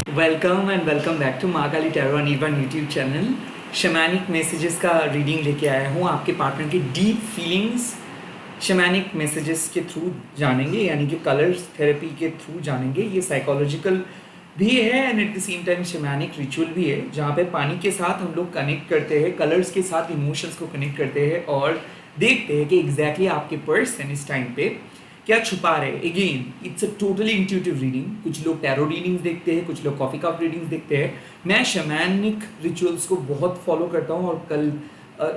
Welcome and welcome back to Mahakali tarot and even YouTube channel. Shamanic messages का reading लेके आया हूँ। आपके पार्टनर की डीप फीलिंग्स शैमानिक मैसेजेस के थ्रू जानेंगे, यानी कि कलर्स थेरेपी के थ्रू जानेंगे। ये साइकोलॉजिकल भी है and at the same time shamanic ritual भी है, जहाँ पे पानी के साथ हम लोग कनेक्ट करते हैं, कलर्स के साथ इमोशंस को कनेक्ट करते हैं और देखते हैं कि एग्जैक्टली आपके पर्सन इस टाइम पे क्या छुपा रहे। Again it's a totally intuitive reading. कुछ लोग टैरो रीडिंग्स देखते हैं, कुछ लोग कॉफी कप रीडिंग्स देखते हैं। मैं शैमानिक रिचुअल्स को बहुत फॉलो करता हूँ और कल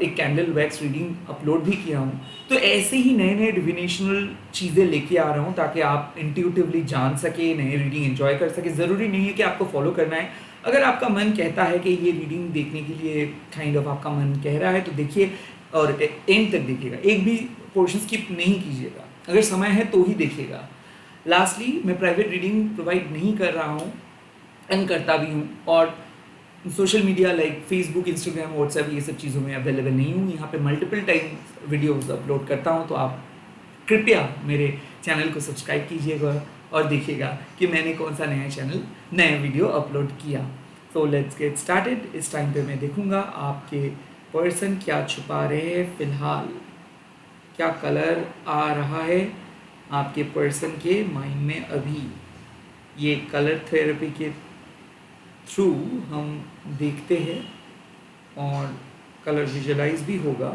एक कैंडल वैक्स रीडिंग अपलोड भी किया हूँ। तो ऐसे ही नए नए डिविनेशनल चीज़ें लेके आ रहा हूँ ताकि आप इंट्यूटिवली जान सके, नए रीडिंग एंजॉय कर सके। ज़रूरी नहीं है कि आपको फॉलो करना है। अगर आपका मन कहता है कि ये रीडिंग देखने के लिए काइंड ऑफ आपका मन कह रहा है तो देखिए और एंड तक देखिएगा, एक भी पोर्शन स्किप नहीं कीजिएगा। अगर समय है तो ही देखिएगा। लास्टली, मैं प्राइवेट रीडिंग प्रोवाइड नहीं कर रहा हूँ एंड करता भी हूँ, और social media like Facebook, Instagram, WhatsApp ये सब चीज़ों में अवेलेबल नहीं हूँ। यहाँ पे मल्टीपल टाइम वीडियोस अपलोड करता हूँ, तो आप कृपया मेरे चैनल को सब्सक्राइब कीजिएगा और देखिएगा कि मैंने कौन सा नया वीडियो अपलोड किया। तो लेट्स गेट स्टार्टेड। इस टाइम पे मैं देखूँगा आपके पर्सन क्या छुपा रहे हैं फिलहाल, क्या कलर आ रहा है आपके पर्सन के माइंड में अभी। ये कलर थेरेपी के थ्रू हम देखते हैं और कलर विजुअलाइज भी होगा।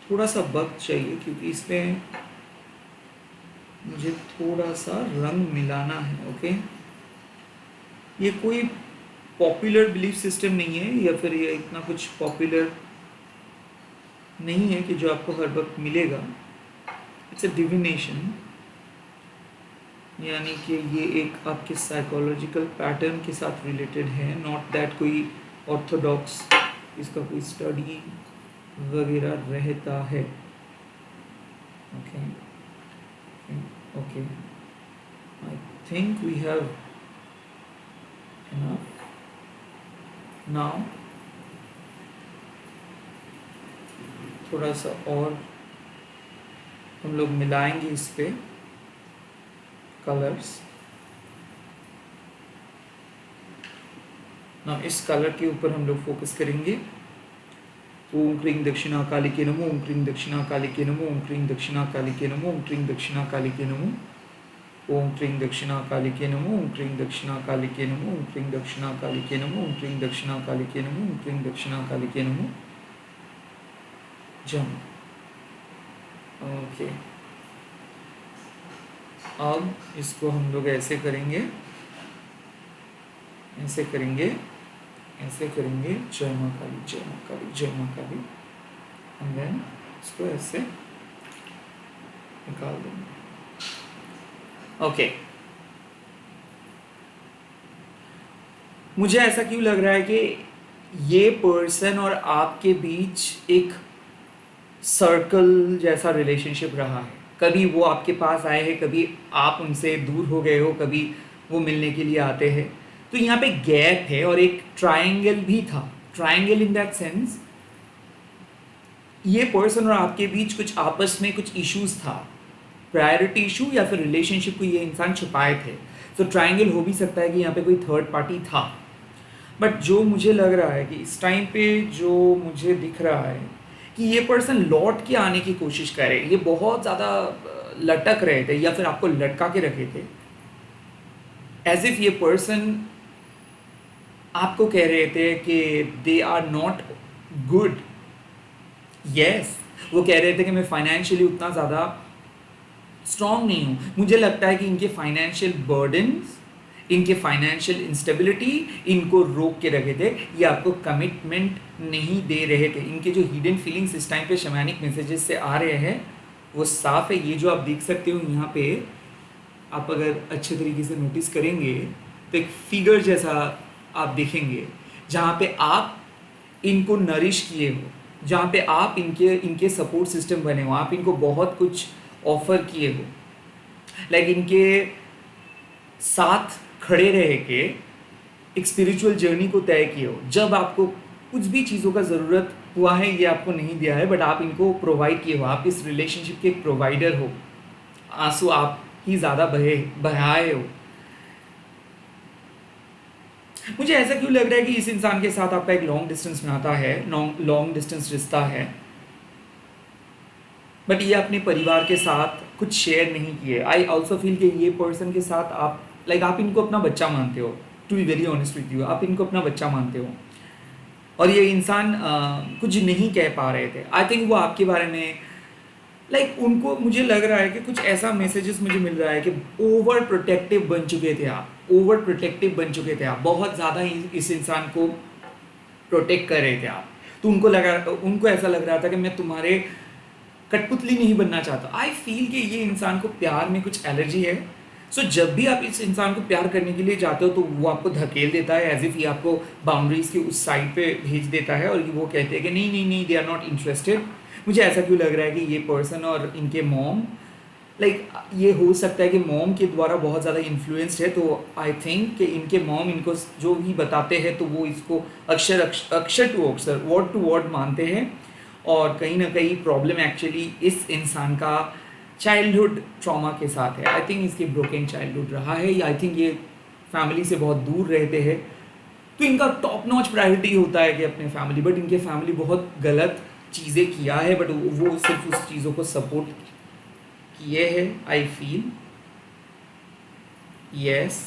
थोड़ा सा वक्त चाहिए क्योंकि इसमें मुझे थोड़ा सा रंग मिलाना है। ओके, ये कोई पॉपुलर बिलीफ सिस्टम नहीं है या फिर ये इतना कुछ पॉपुलर नहीं है कि जो आपको हर वक्त मिलेगा। इट्स अ डिविनेशन, यानी कि ये एक आपके साइकोलॉजिकल पैटर्न के साथ रिलेटेड है, नॉट दैट कोई ऑर्थोडॉक्स इसका कोई स्टडी वगैरह रहता है। Okay okay, I think we have enough now. थोड़ा सा और हम लोग मिलाएंगे इस पे कलर्स ना। इस कलर के ऊपर हम लोग फोकस करेंगे। ओम क्रीं दक्षिणा काली के नमो, ओम क्रीं दक्षिणा काली के नमो, ओम क्रीं दक्षिणा काली के नमो, ओम क्रीं दक्षिणा काली के नमो, ओम क्रीं दक्षिणा काली के नमो, ओम क्रीं दक्षिणा काली के नमो, ओम क्रीं दक्षिणा काली के नमो, ओम क्रीं दक्षिणा काली के नमो, ओम क्रीं दक्षिणा काली के नमो। जम। ओके, अब इसको हम लोग ऐसे करेंगे, ऐसे करेंगे, ऐसे करेंगे। जय माँ काली, जय माँ काली, जय माँ काली। एंड देन इसको ऐसे निकाल देंगे। ओके, मुझे ऐसा क्यों लग रहा है कि ये पर्सन और आपके बीच एक सर्कल जैसा रिलेशनशिप रहा है। कभी वो आपके पास आए हैं, कभी आप उनसे दूर हो गए हो, कभी वो मिलने के लिए आते हैं। तो यहाँ पे गैप है और एक ट्रायंगल भी था। ट्रायंगल इन दैट सेंस, ये पर्सन और आपके बीच कुछ आपस में कुछ इश्यूज था, प्रायोरिटी इशू या फिर रिलेशनशिप को ये इंसान छुपाए थे। तो ट्रायंगल हो भी सकता है कि यहाँ पे कोई थर्ड पार्टी था। बट जो मुझे लग रहा है कि इस टाइम पे जो मुझे दिख रहा है कि ये पर्सन लौट के आने की कोशिश कर रहे हैं। ये बहुत ज़्यादा लटक रहे थे या फिर आपको लटका के रखे थे, एज इफ ये पर्सन आपको कह रहे थे कि they are not good. Yes, वो कह रहे थे कि मैं फाइनेंशियली उतना ज़्यादा स्ट्रांग नहीं हूँ। मुझे लगता है कि इनके फाइनेंशियल बर्डन्स, इनके फाइनेंशियल इंस्टेबिलिटी इनको रोक के रखे थे। ये आपको कमिटमेंट नहीं दे रहे थे। इनके जो हिडन फीलिंग्स इस टाइम पे शैमानिक मैसेजेस से आ रहे हैं वो साफ है। ये जो आप देख सकते हो यहाँ पे, आप अगर अच्छे तरीके से नोटिस करेंगे तो एक फिगर जैसा आप देखेंगे, जहाँ पे आप इनको नरिश किए हो, जहाँ पे आप इनके सपोर्ट सिस्टम बने हो, आप इनको बहुत कुछ ऑफर किए हो, लाइक इनके साथ खड़े रह के एक स्पिरिचुअल जर्नी को तय किए हो। जब आपको कुछ भी चीज़ों का ज़रूरत हुआ है, ये आपको नहीं दिया है बट आप इनको प्रोवाइड किए हो। आप इस रिलेशनशिप के एक प्रोवाइडर हो। आंसू आप ही ज़्यादा बहाए हो। मुझे ऐसा क्यों लग रहा है कि इस इंसान के साथ आपका एक लॉन्ग डिस्टेंस नाता है, लॉन्ग डिस्टेंस रिश्ता है, बट ये अपने परिवार के साथ कुछ शेयर नहीं किए। आई ऑल्सो फील कि ये पर्सन के साथ आप आप इनको अपना बच्चा मानते हो। To be very honest with you, आप इनको अपना बच्चा मानते हो, और ये इंसान कुछ नहीं कह पा रहे थे। आई थिंक वो आपके बारे में उनको, मुझे लग रहा है कि कुछ ऐसा मैसेजेस मुझे मिल रहा है कि ओवर प्रोटेक्टिव बन चुके थे आप, ओवर प्रोटेक्टिव बन चुके थे आप, बहुत ज़्यादा इस इंसान को प्रोटेक्ट कर रहे थे आप। तो उनको ऐसा लग रहा था कि मैं तुम्हारे कठपुतली नहीं बनना चाहता। आई फील कि ये इंसान को प्यार में कुछ एलर्जी है। सो जब भी आप इस इंसान को प्यार करने के लिए जाते हो तो वो आपको धकेल देता है, एज इफ ये आपको बाउंड्रीज की उस साइड पे भेज देता है, और वो कहते हैं कि नहीं नहीं नहीं, दे आर नॉट इंटरेस्टेड। मुझे ऐसा क्यों लग रहा है कि ये पर्सन और इनके मॉम, ये हो सकता है कि मॉम के द्वारा बहुत ज़्यादा इन्फ्लुएंस्ड है। तो आई थिंक कि इनके मॉम इनको जो भी बताते हैं तो वो इसको अक्षर टू अक्षर, वर्ड टू वर्ड मानते हैं, और कहीं ना कहीं प्रॉब्लम एक्चुअली इस इंसान का चाइल्डहुड ट्रॉमा के साथ है। आई थिंक इसकी ब्रोकन चाइल्डहुड रहा है, या आई थिंक ये फैमिली से बहुत दूर रहते हैं। तो इनका टॉप नॉच प्रायोरिटी होता है कि अपने फैमिली, बट इनके फैमिली बहुत गलत चीज़ें किया है, बट वो सिर्फ उस चीज़ों को सपोर्ट किए हैं। I feel yes,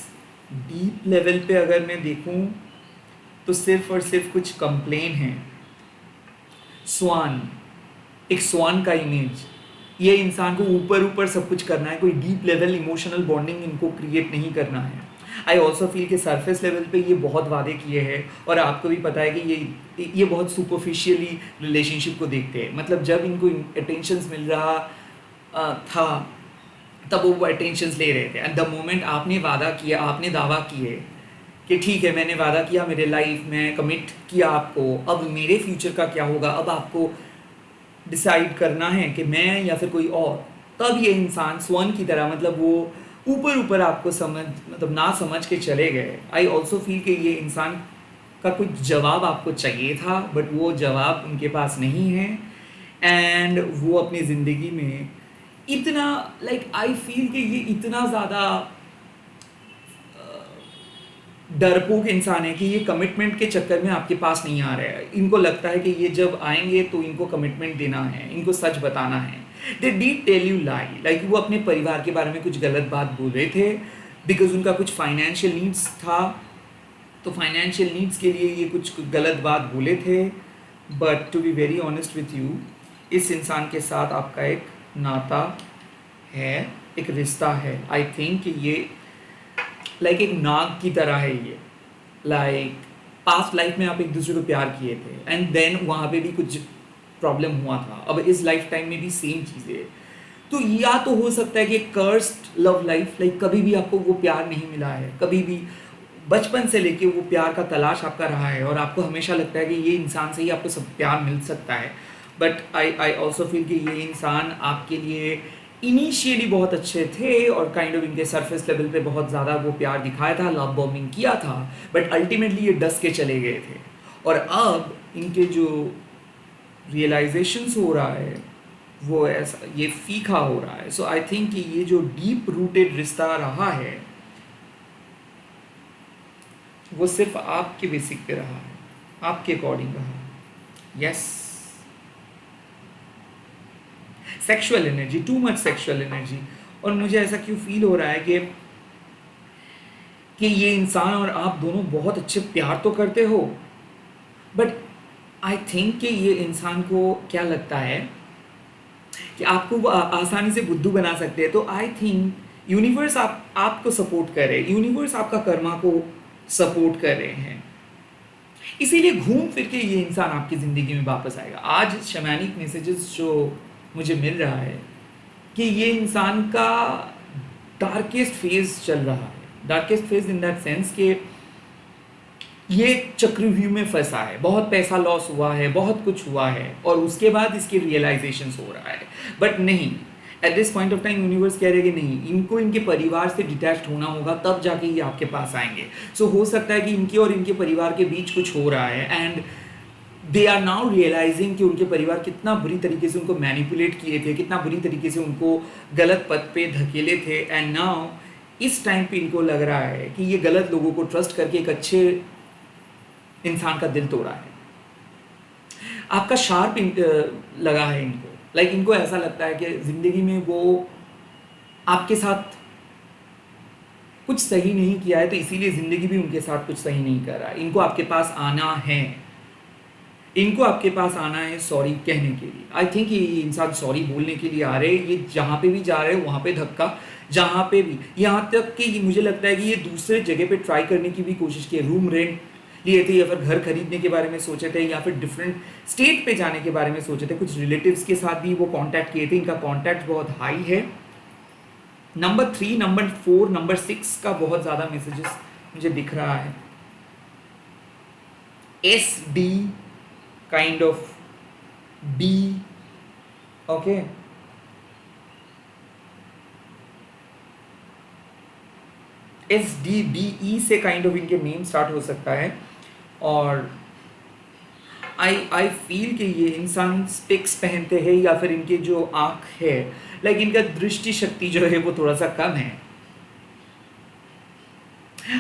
deep level पे अगर मैं देखूं तो सिर्फ और सिर्फ कुछ कंप्लेन है। स्वान, एक स्वान का इमेज, ये इंसान को ऊपर ऊपर सब कुछ करना है, कोई डीप लेवल इमोशनल बॉन्डिंग इनको क्रिएट नहीं करना है। आई ऑल्सो फील कि सरफेस लेवल पे ये बहुत वादे किए हैं, और आपको भी पता है कि ये बहुत सुपरफिशियली रिलेशनशिप को देखते हैं। मतलब जब इनको अटेंशंस मिल रहा था तब वो अटेंशंस ले रहे थे, एंड द मोमेंट आपने वादा किया, आपने दावा किए कि ठीक है मैंने वादा किया, मेरे लाइफ में कमिट किया आपको, अब मेरे फ्यूचर का क्या होगा, अब आपको डिसाइड करना है कि मैं या फिर कोई और, तब ये इंसान स्वर्ण की तरह वो ऊपर ऊपर आपको ना समझ के चले गए। आई ऑल्सो फील कि ये इंसान का कुछ जवाब आपको चाहिए था, बट वो जवाब उनके पास नहीं है, एंड वो अपनी ज़िंदगी में इतना आई फील कि ये इतना ज़्यादा डरपोक इंसान है कि ये कमिटमेंट के चक्कर में आपके पास नहीं आ रहा है। इनको लगता है कि ये जब आएंगे तो इनको कमिटमेंट देना है, इनको सच बताना है। They did tell you lie, वो अपने परिवार के बारे में कुछ गलत बात बोल रहे थे, बिकॉज उनका कुछ फाइनेंशियल नीड्स था, तो फाइनेंशियल नीड्स के लिए ये कुछ गलत बात बोले थे। But to be very honest with you, इस इंसान के साथ आपका एक नाता है, एक रिश्ता है। आई थिंक ये एक नाग की तरह है। ये पास्ट लाइफ में आप एक दूसरे को प्यार किए थे, एंड देन वहाँ पे भी कुछ प्रॉब्लम हुआ था, अब इस लाइफ टाइम में भी सेम चीज़ें। तो या तो हो सकता है कि कर्स्ड लव लाइफ, कभी भी आपको वो प्यार नहीं मिला है, कभी भी बचपन से लेके वो प्यार का तलाश आपका रहा है, और आपको हमेशा लगता है कि ये इंसान से ही आपको सब प्यार मिल सकता है। बट आई ऑल्सो फील कि ये इंसान आपके लिए इनिशियली बहुत अच्छे थे, और काइंड ऑफ इनके सरफेस लेवल पे बहुत ज़्यादा वो प्यार दिखाया था, लव बॉम्बिंग किया था, बट अल्टीमेटली ये डस के चले गए थे। और अब इनके जो रियलाइजेशंस हो रहा है वो ऐसा, ये फीका हो रहा है। सो आई थिंक कि ये जो डीप रूटेड रिश्ता रहा है वो सिर्फ आपके बेसिक पे रहा है, आपके अकॉर्डिंग रहा। Yes, sexual energy, too much sexual energy. और मुझे ऐसा क्यों फील हो रहा है कि ये इंसान और आप दोनों बहुत अच्छे प्यार तो करते हो, बट आई थिंक कि ये इंसान को क्या लगता है कि आपको वो आसानी से बुद्धू बना सकते हैं। तो आई थिंक यूनिवर्स आपको सपोर्ट कर रहे हैं, यूनिवर्स आपका कर्मा को सपोर्ट कर रहे हैं, इसीलिए घूम फिर के ये इंसान आपकी ज़िंदगी में वापस आएगा। आज शैमानिक मैसेजेस जो मुझे मिल रहा है कि ये इंसान का डार्केस्ट फेज चल रहा है, darkest phase in that sense कि ये चक्रव्यूह में फंसा है, बहुत पैसा लॉस हुआ है, बहुत कुछ हुआ है, और उसके बाद इसकी रियलाइजेशन हो रहा है। बट नहीं, at this point of time universe कह रहे कि नहीं, इनको इनके परिवार से डिटैच होना होगा, तब जाके ये आपके पास आएंगे। सो हो सकता है कि इनके और इनके परिवार के बीच कुछ हो रहा है, and they are now realising कि उनके परिवार कितना बुरी तरीके से उनको मैनिपुलेट किए थे, कितना बुरी तरीके से उनको गलत पथ पे धकेले थे, एंड नाउ इस टाइम पे इनको लग रहा है कि ये गलत लोगों को ट्रस्ट करके एक अच्छे इंसान का दिल तोड़ा है। आपका शार्प लगा है इनको, लाइक इनको ऐसा लगता है कि ज़िंदगी में वो आपके साथ कुछ सही नहीं किया है, तो इसीलिए ज़िंदगी भी उनके साथ कुछ सही नहीं कर रहा है। इनको आपके पास आना है, इनको आपके पास आना है सॉरी कहने के लिए। आई थिंक ये इंसान सॉरी बोलने के लिए आ रहे हैं। ये जहाँ पे भी जा रहे हैं वहाँ पे धक्का, जहाँ पे भी, यहाँ तक कि मुझे लगता है कि ये दूसरे जगह पे ट्राई करने की भी कोशिश की। रूम रेंट लिए थे या फिर घर खरीदने के बारे में सोचे थे या फिर डिफरेंट स्टेट पे जाने के बारे में सोचे थे। कुछ रिलेटिव्स के साथ भी वो कांटेक्ट किए थे। इनका कांटेक्ट बहुत हाई है। नंबर 3, नंबर 4, नंबर 6 का बहुत ज़्यादा मैसेजेस मुझे दिख रहा है। SD kind of B, okay, SDBE से काइंड ऑफ इनके नेम स्टार्ट हो सकता है। और आई फील कि ये इंसान स्पेक्स पहनते हैं या फिर इनके जो आँख है, लाइक इनका दृष्टि शक्ति जो है वो थोड़ा सा कम है।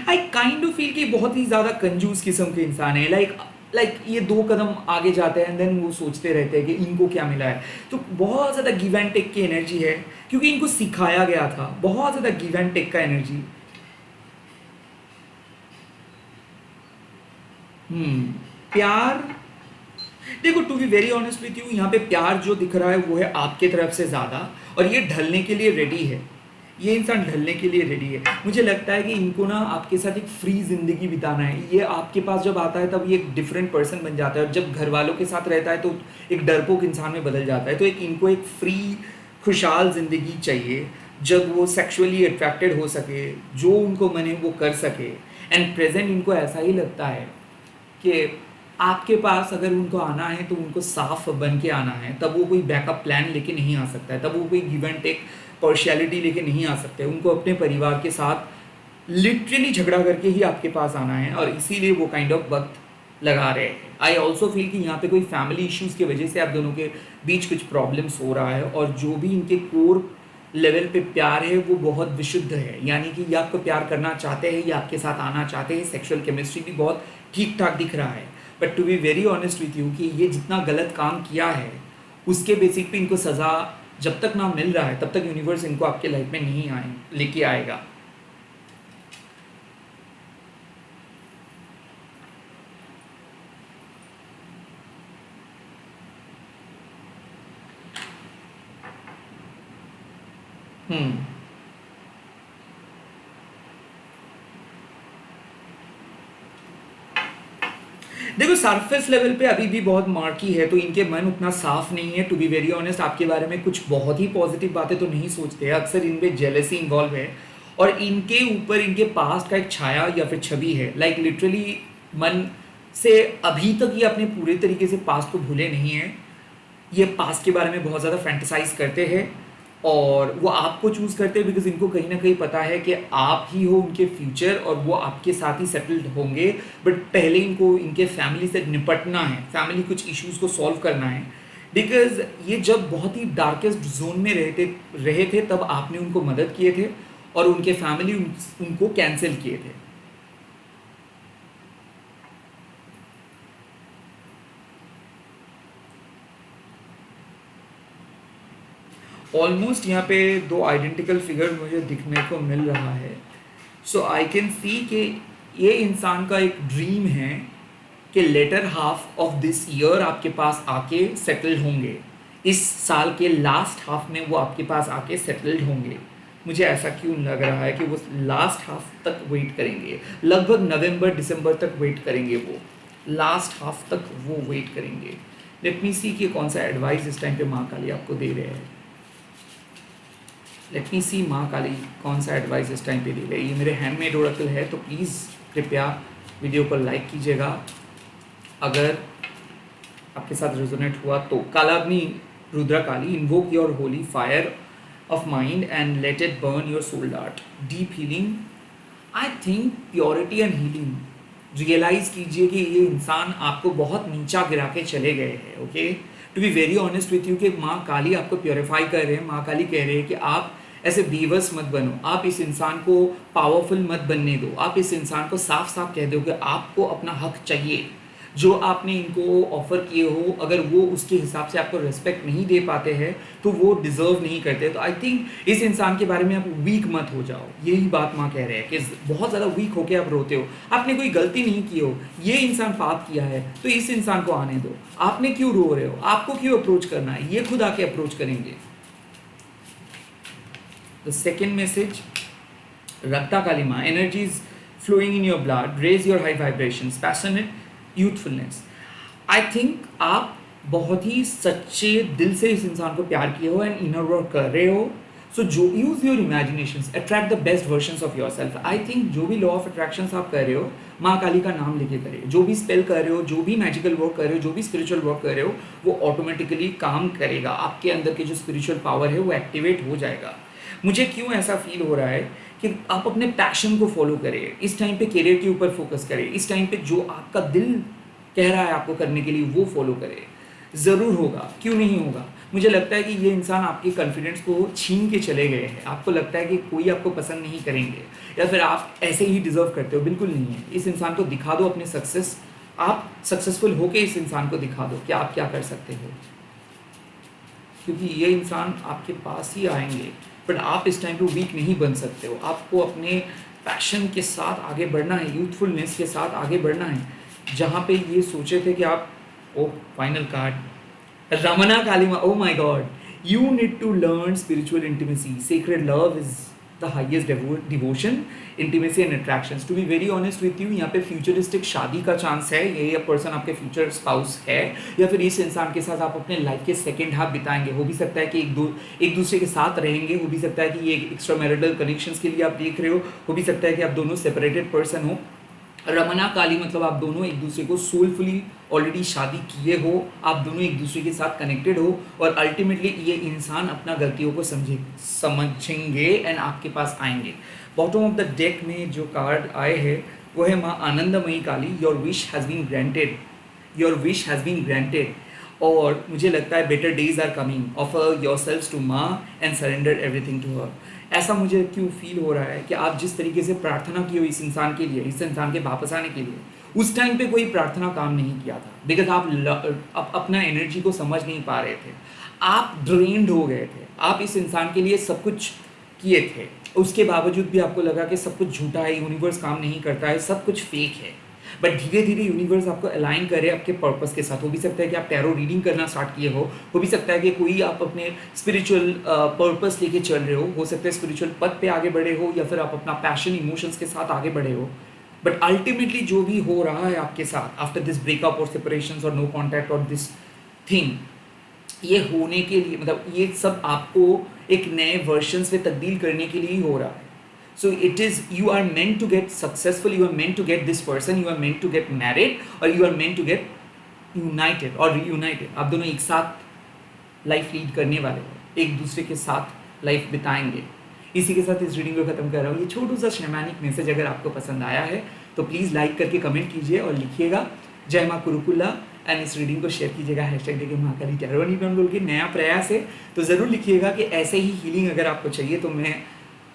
आई काइंड ऑफ फील कि बहुत ही ज़्यादा कंजूस किस्म के इंसान है। लाइक ये 2 कदम आगे जाते हैं एंड देन वो सोचते रहते हैं कि इनको क्या मिला है। तो बहुत ज़्यादा गिव एंड टेक की एनर्जी है, क्योंकि इनको सिखाया गया था। बहुत ज़्यादा गिव एंड टेक का एनर्जी। प्यार, देखो to be very honest with you, यहाँ पे प्यार जो दिख रहा है वो है आपके तरफ से ज़्यादा, और ये ढलने के लिए रेडी है। ये इंसान ढलने के लिए रेडी है। मुझे लगता है कि इनको ना आपके साथ एक फ्री ज़िंदगी बिताना है। ये आपके पास जब आता है तब ये एक डिफरेंट पर्सन बन जाता है, और जब घर वालों के साथ रहता है तो एक डरपोक इंसान में बदल जाता है। तो इनको एक फ्री खुशहाल ज़िंदगी चाहिए, जब वो सेक्सुअली अट्रैक्टेड हो सके, जो उनको मने वो कर सके। एंड प्रेजेंट इनको ऐसा ही लगता है कि आपके पास अगर उनको आना है तो उनको साफ बन के आना है, तब वो कोई बैकअप प्लान लेके नहीं आ सकता है, तब वो कोई गिव एंड टेक पार्शियलिटी लेके नहीं आ सकते। उनको अपने परिवार के साथ लिटरली झगड़ा करके ही आपके पास आना है, और इसीलिए वो काइंड ऑफ वक्त लगा रहे हैं। आई ऑल्सो फील कि यहाँ पे कोई फैमिली इश्यूज़ की वजह से आप दोनों के बीच कुछ प्रॉब्लम्स हो रहा है, और जो भी इनके कोर लेवल पे प्यार है वो बहुत विशुद्ध है। यानी कि ये आपको प्यार करना चाहते हैं, ये आपके साथ आना चाहते हैं। सेक्सुअल केमिस्ट्री भी बहुत ठीक ठाक दिख रहा है। But to be very honest with you कि ये जितना गलत काम किया है उसके बेसिक पे इनको सज़ा जब तक ना मिल रहा है तब तक यूनिवर्स इनको आपके लाइफ में नहीं लेके आएगा। देखो सरफेस लेवल पे अभी भी बहुत मार्की है, तो इनके मन उतना साफ नहीं है। टू बी वेरी ऑनेस्ट आपके बारे में कुछ बहुत ही पॉजिटिव बातें तो नहीं सोचते हैं। अक्सर इनमें जेलसी इन्वॉल्व है, और इनके ऊपर इनके पास्ट का एक छाया या फिर छवि है। लाइक लिटरली मन से अभी तक ये अपने पूरे तरीके से पास्ट को भूले नहीं हैं। ये पास्ट के बारे में बहुत ज़्यादा फैंटेसाइज करते हैं, और वो आपको चूज़ करते हैं बिकॉज इनको कहीं ना कहीं पता है कि आप ही हो उनके फ्यूचर, और वो आपके साथ ही सेटल्ड होंगे। बट पहले इनको इनके फैमिली से निपटना है, फैमिली कुछ इश्यूज़ को सॉल्व करना है। बिकॉज ये जब बहुत ही डार्केस्ट जोन में रहे थे तब आपने उनको मदद किए थे, और उनके फैमिली उनको कैंसिल किए थे। ऑलमोस्ट यहाँ पे 2 आइडेंटिकल फिगर मुझे दिखने को मिल रहा है। सो आई कैन सी कि ये इंसान का एक ड्रीम है कि latter half of this year आपके पास आके सेटल्ड होंगे। इस साल के लास्ट हाफ में वो आपके पास आके सेटल्ड होंगे। मुझे ऐसा क्यों लग रहा है कि वो लास्ट हाफ तक वेट करेंगे, लगभग नवंबर दिसंबर तक वेट करेंगे। वो लास्ट हाफ तक वो वेट करेंगे। लेट मी सी कि कौन सा एडवाइस इस टाइम पे माँ काली आपको दे रहे हैं। लेट मी सी माँ काली कौन सा एडवाइस इस टाइम पे दे रही है। ये मेरे हैंडमेड ओरेकल है, तो प्लीज़ कृपया वीडियो को लाइक कीजिएगा अगर आपके साथ रेजोनेट हुआ तो। Kalagni Rudra Kali, invoke your holy fire of mind and let it burn your soul dart. Deep healing, I think purity and healing. Realise कीजिए कि ये इंसान आपको बहुत नीचा गिरा के चले गए हैं। Okay, to be very honest with you कि माँ काली आपको प्योरीफाई कर रहे हैं। माँ काली कह रहे हैं कि आप ऐसे बेबस मत बनो, आप इस इंसान को पावरफुल मत बनने दो, आप इस इंसान को साफ साफ कह दो कि आपको अपना हक चाहिए। जो आपने इनको ऑफर किए हो, अगर वो उसके हिसाब से आपको रिस्पेक्ट नहीं दे पाते हैं तो वो डिजर्व नहीं करते। तो आई थिंक इस इंसान के बारे में आप वीक मत हो जाओ, यही बात माँ कह रहे हैं कि बहुत ज़्यादा वीक होके आप रोते हो। आपने कोई गलती नहीं की हो, ये इंसान पाप किया है तो इस इंसान को आने दो। आपने क्यों रो रहे हो, आपको क्यों अप्रोच करना है, ये खुद आके अप्रोच करेंगे। द सेकेंड मैसेज, रक्ता काली माँ, energies flowing in your blood, raise your high vibrations, passionate, youthfulness. I think आप बहुत ही सच्चे दिल से इस इंसान को प्यार किए हो एंड इनर वर्क कर रहे हो। सो जो use your imaginations, attract the best versions of your self. I think जो भी लॉ ऑफ अट्रैक्शंस आप कर रहे हो, माँ काली का नाम लेके करिए। जो भी स्पेल कर रहे हो, जो भी मैजिकल वर्क कर रहे हो, जो भी स्पिरिचुअल वर्क कर रहे हो, वो ऑटोमेटिकली काम करेगा। आपके अंदर की जो स्पिरिचुअल पावर है वो एक्टिवेट हो जाएगा। मुझे क्यों ऐसा फील हो रहा है कि आप अपने पैशन को फॉलो करें, इस टाइम पे करियर के ऊपर फोकस करें, इस टाइम पे जो आपका दिल कह रहा है आपको करने के लिए वो फॉलो करें। ज़रूर होगा, क्यों नहीं होगा। मुझे लगता है कि ये इंसान आपके कॉन्फिडेंस को छीन के चले गए हैं। आपको लगता है कि कोई आपको पसंद नहीं करेंगे या फिर आप ऐसे ही डिजर्व करते हो, बिल्कुल नहीं है। इस इंसान को दिखा दो अपने सक्सेस, आप सक्सेसफुल होके इस इंसान को दिखा दो कि आप क्या कर सकते हो, क्योंकि ये इंसान आपके पास ही आएंगे। बट आप इस टाइम पे वीक नहीं बन सकते हो, आपको अपने पैशन के साथ आगे बढ़ना है, यूथफुलनेस के साथ आगे बढ़ना है। जहाँ पे ये सोचे थे कि आप, oh final card, Ramana Kalima, oh my God, you need to learn spiritual intimacy, sacred love is the highest devotion, intimacy and attractions. To be very honest with you, यहाँ पे फ्यूचरिस्टिक शादी का चांस है। ये पर्सन आपके फ्यूचर स्पाउस है, या फिर इस इंसान के साथ आप अपने लाइफ के सेकेंड हाफ बिताएंगे। हो भी सकता है कि एक दूसरे के साथ रहेंगे, हो भी सकता है कि ये एक्स्ट्रा मैरिटल कनेक्शंस के लिए आप देख रहे हो भी सकता है कि आप दोनों सेपरेटेड पर्सन हो। रमना काली मतलब आप दोनों एक दूसरे को सोलफुली ऑलरेडी शादी किए हो, आप दोनों एक दूसरे के साथ कनेक्टेड हो, और अल्टीमेटली ये इंसान अपना गलतियों को समझेंगे एंड आपके पास आएंगे। बॉटम ऑफ द डेक में जो कार्ड आए हैं वो है Maa Anandamayi Kali, your wish has been granted, your wish has been granted. और मुझे लगता है better days are coming, offer yourself to Maa and surrender everything to her. ऐसा मुझे क्यों फील हो रहा है कि आप जिस तरीके से प्रार्थना की हो इस इंसान के लिए, इस इंसान के वापस आने के लिए, उस टाइम पे कोई प्रार्थना काम नहीं किया था, बिकॉज आप अपना एनर्जी को समझ नहीं पा रहे थे, आप ड्रेन्ड हो गए थे। आप इस इंसान के लिए सब कुछ किए थे, उसके बावजूद भी आपको लगा कि सब कुछ झूठा है, यूनिवर्स काम नहीं करता है, सब कुछ फेक है। बट धीरे धीरे यूनिवर्स आपको अलाइन करे आपके पर्पस के साथ। हो भी सकता है कि आप टैरो रीडिंग करना स्टार्ट किए हो भी सकता है कि कोई आप अपने स्पिरिचुअल पर्पस लेके चल रहे हो सकता है स्पिरिचुअल पथ पे आगे बढ़े हो, या फिर आप अपना पैशन इमोशंस के साथ आगे बढ़े हो। बट अल्टीमेटली जो भी हो रहा है आपके साथ आफ्टर दिस ब्रेकअप और सेपरेशन और नो कॉन्टैक्ट और दिस थिंग, ये होने के लिए, मतलब ये सब आपको एक नए वर्जन्स में तब्दील करने के लिए ही हो रहा है। So it is, you are meant to get successful, you are meant to get this person, you are meant to get married, or you are meant to get united or reunited. आप दोनों एक साथ life lead करने वाले हो, एक दूसरे के साथ लाइफ बिताएंगे। इसी के साथ इस रीडिंग को खत्म कर रहा हूँ। ये छोटू सा शैमानिक मैसेज अगर आपको पसंद आया है तो प्लीज़ लाइक करके कमेंट कीजिए और लिखिएगा जय माँ कुरुकुल्ला, एंड इस रीडिंग को शेयर कीजिएगा हैशटैग देके महाकाली टैरो एंड बोल के। नया प्रयास है तो ज़रूर लिखिएगा कि ऐसे ही हीलिंग अगर आपको चाहिए तो मैं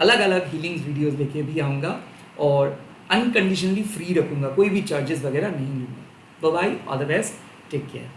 अलग अलग हीलिंग्स वीडियोस लेके भी आऊँगा और अनकंडीशनली फ्री रखूँगा, कोई भी चार्जेस वगैरह नहीं लूँगा। Bye, all the best, take care.